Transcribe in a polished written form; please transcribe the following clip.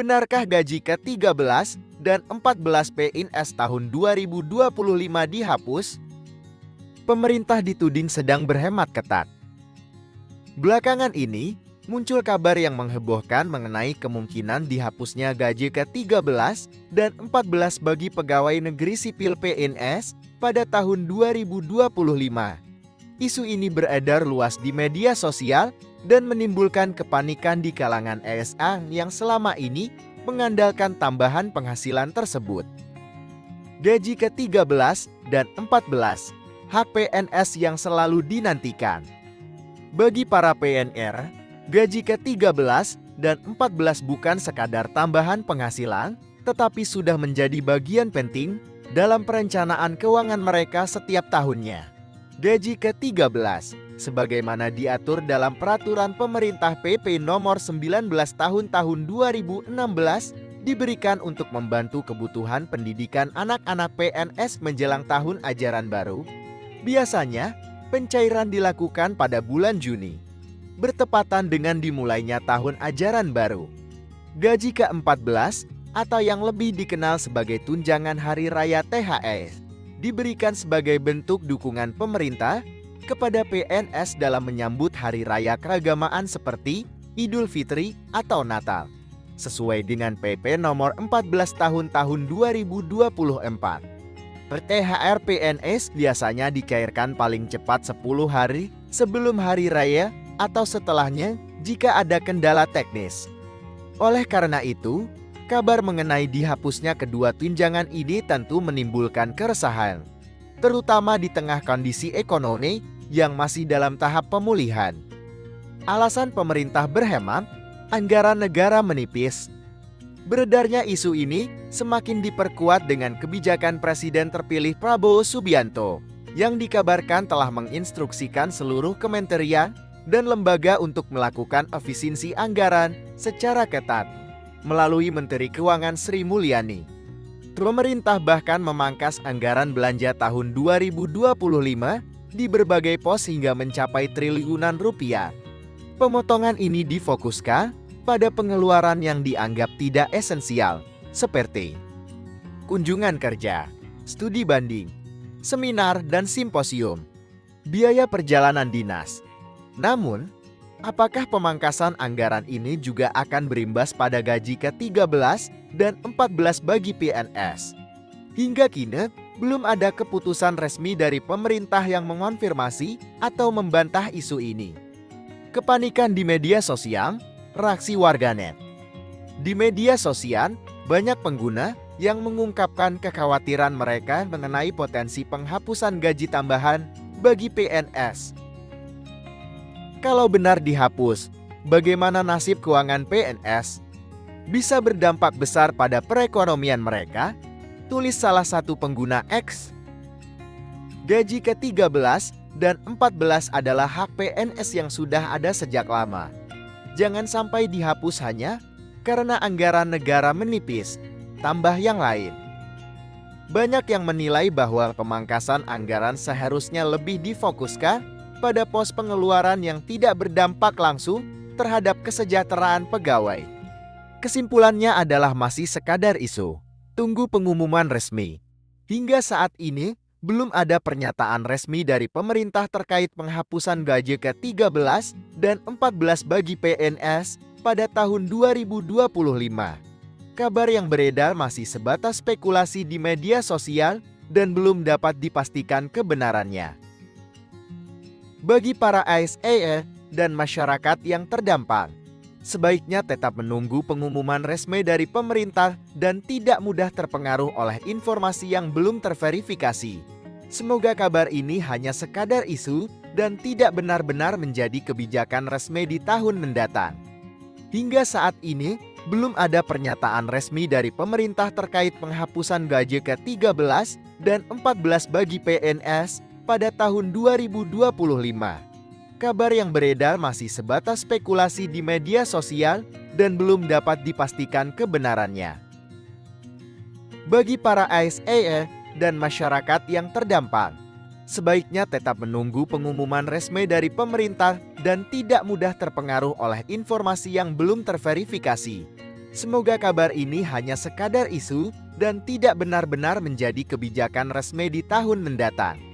benarkah gaji ke-13 dan 14 PNS tahun 2025 dihapus? Pemerintah dituding sedang berhemat ketat. Belakangan ini, muncul kabar yang menghebohkan mengenai kemungkinan dihapusnya gaji ke-13 dan 14 bagi pegawai negeri sipil PNS pada tahun 2025. Isu ini beredar luas di media sosial dan menimbulkan kepanikan di kalangan ASN yang selama ini mengandalkan tambahan penghasilan tersebut. Gaji ke-13 dan 14, hak PNS yang selalu dinantikan. Bagi para PNR, gaji ke-13 dan 14 bukan sekadar tambahan penghasilan, tetapi sudah menjadi bagian penting dalam perencanaan keuangan mereka setiap tahunnya. Gaji ke-13, sebagaimana diatur dalam Peraturan Pemerintah PP Nomor 19 Tahun 2016, diberikan untuk membantu kebutuhan pendidikan anak-anak PNS menjelang tahun ajaran baru. Biasanya, pencairan dilakukan pada bulan Juni, bertepatan dengan dimulainya tahun ajaran baru. Gaji ke-14, atau yang lebih dikenal sebagai tunjangan hari raya THR, diberikan sebagai bentuk dukungan pemerintah kepada PNS dalam menyambut hari raya keagamaan seperti Idul Fitri atau Natal, sesuai dengan PP nomor 14 tahun 2024. THR PNS biasanya dicairkan paling cepat 10 hari sebelum hari raya atau setelahnya jika ada kendala teknis. Oleh karena itu, kabar mengenai dihapusnya kedua tunjangan ini tentu menimbulkan keresahan, terutama di tengah kondisi ekonomi yang masih dalam tahap pemulihan. Alasan pemerintah berhemat, anggaran negara menipis. Beredarnya isu ini semakin diperkuat dengan kebijakan Presiden terpilih Prabowo Subianto yang dikabarkan telah menginstruksikan seluruh kementerian dan lembaga untuk melakukan efisiensi anggaran secara ketat melalui Menteri Keuangan Sri Mulyani. Pemerintah bahkan memangkas anggaran belanja tahun 2025 di berbagai pos hingga mencapai triliunan rupiah. Pemotongan ini difokuskan pada pengeluaran yang dianggap tidak esensial, seperti kunjungan kerja, studi banding, seminar dan simposium, biaya perjalanan dinas. Namun, apakah pemangkasan anggaran ini juga akan berimbas pada gaji ke-13 dan 14 bagi PNS? Hingga kini, belum ada keputusan resmi dari pemerintah yang mengonfirmasi atau membantah isu ini. Kepanikan di media sosial, reaksi warganet. Di media sosial, banyak pengguna yang mengungkapkan kekhawatiran mereka mengenai potensi penghapusan gaji tambahan bagi PNS. Kalau benar dihapus, bagaimana nasib keuangan PNS? Bisa berdampak besar pada perekonomian mereka, tulis salah satu pengguna X. Gaji ke-13 dan 14 adalah hak PNS yang sudah ada sejak lama. Jangan sampai dihapus hanya karena anggaran negara menipis, tambah yang lain. Banyak yang menilai bahwa pemangkasan anggaran seharusnya lebih difokuskan pada pos pengeluaran yang tidak berdampak langsung terhadap kesejahteraan pegawai. Kesimpulannya adalah masih sekadar isu. Tunggu pengumuman resmi. Hingga saat ini, belum ada pernyataan resmi dari pemerintah terkait penghapusan gaji ke-13 dan 14 bagi PNS pada tahun 2025. Kabar yang beredar masih sebatas spekulasi di media sosial dan belum dapat dipastikan kebenarannya. Bagi para ASN dan masyarakat yang terdampak, sebaiknya tetap menunggu pengumuman resmi dari pemerintah dan tidak mudah terpengaruh oleh informasi yang belum terverifikasi. Semoga kabar ini hanya sekadar isu dan tidak benar-benar menjadi kebijakan resmi di tahun mendatang. Hingga saat ini, belum ada pernyataan resmi dari pemerintah terkait penghapusan gaji ke-13 dan 14 bagi PNS pada tahun 2025. Kabar yang beredar masih sebatas spekulasi di media sosial dan belum dapat dipastikan kebenarannya. Bagi para ASN dan masyarakat yang terdampak, sebaiknya tetap menunggu pengumuman resmi dari pemerintah dan tidak mudah terpengaruh oleh informasi yang belum terverifikasi. Semoga kabar ini hanya sekadar isu dan tidak benar-benar menjadi kebijakan resmi di tahun mendatang.